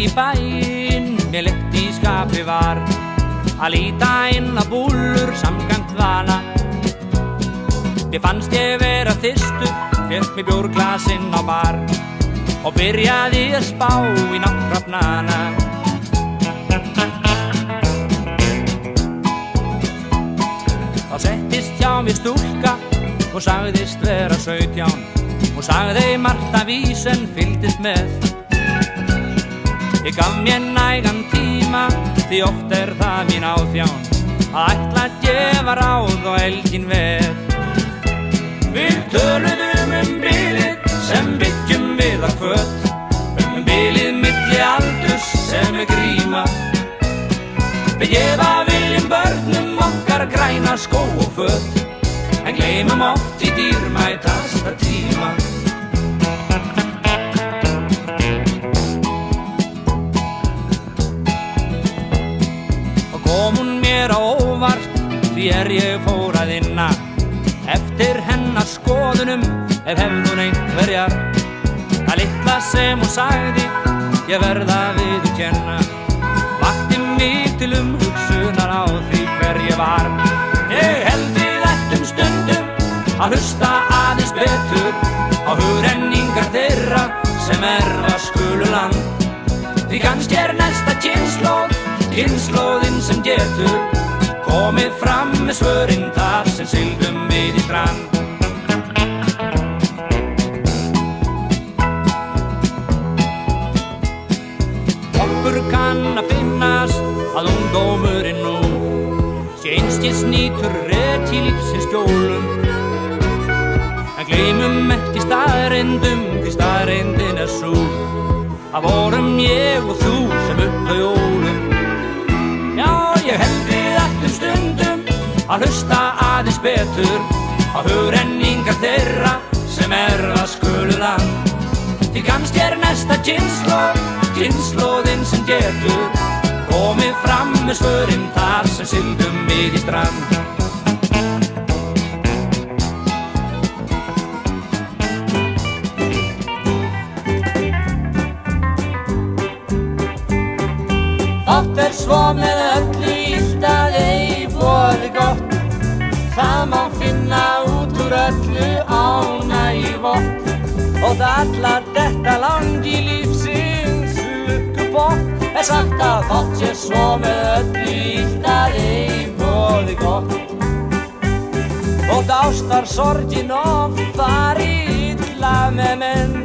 í bæinn, mér létt í skapi var að líta inn á búllur samkvæmt vana. Mér fannst ég vera þyrstur, fékk mér bjórglasinn á bar og byrjaði að spá í nátthrafnana. Þá settist hjá mér stúlka og sagðist vera 17. Hún sagði margt af ís en fylgdist með. Ég gaf mér nægan tíma, því oft það mín áþján að ætla að gefa ráð og elgin veð. Við töluðum bilið sem byggjum við að kvöt, bilið milli aldurs sem gríma. Við gefa viljum börnum okkar græna skó og föt, en gleymum oft í dýrmætasta tíma. Og kom hún mér á óvart, því ég fór að inna eftir hennar skoðunum, ef hefði hún einhverjar. Það litla sem hún sagði, ég verð að viðurkenna, vakti mig til umhugsunar á því hver ég var. Ég held við ættum stundum að hlusta aðeins betur á hugrenningar þeirra sem skulu land. Því kannski næsta kynslóðin sem getur komið fram með svörin þar sem sigldum við í strand. Okkur kann að finnast að ungdómurinn nú sé einskis nýtur rétt í lífsins skjólum, en gleymum ekki staðreyndum, því staðreyndin sú að vorum ég og þú sem upp á jólum. Já, ég held við ættum stundum að hlusta aðeins betur á hugrenningar þeirra sem skulu land. Því kannski næsta kynslóðin sem getur komið fram með svörin þar sem sigldum við í strand. Fátt svo með öllu illt að ei boði gott, það má finna út úr öllu ánægjuvott. Og allar detta langi lífsins lukkupott, sagt að fátt svo með öllu illt að ei boði gott. Og ástar sorgin oft fari illa með menn,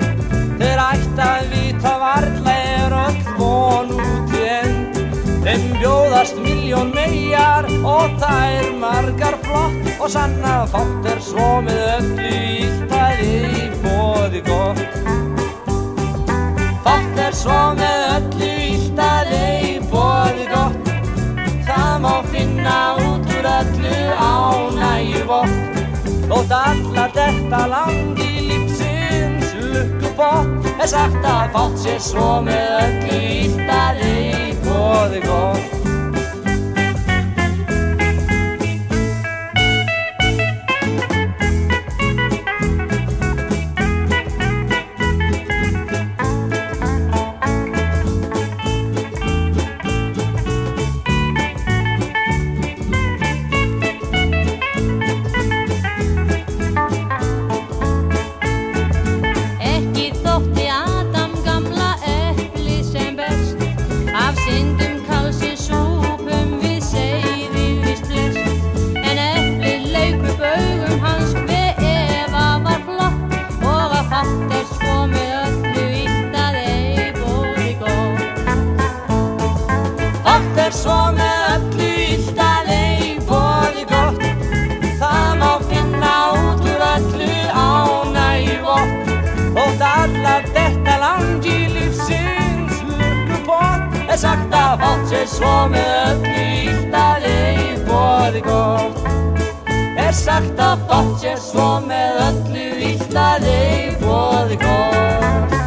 þeir ættu að vita varla öll von út í end. Þeim bjóðast milljón meyjar og þær margar flott, og sanna fátt svo með öllu illt að ei boði gott. Fátt svo með öllu illt að ei boði gott, það má finna út úr öllu ánægjuvott. Þótt alla detta langi lífsins lukkupott, sagt að fátt svo með öllu illt að ei boði gott. Svo með öllu illt að ei boði gott, það má finna út úr öllu ánægjuvott. Og allar detta langi lífsins lukkupott, sagt að fátt svo með öllu illt að ei boði gott. Sagt að fátt svo með öllu illt að ei boði gott.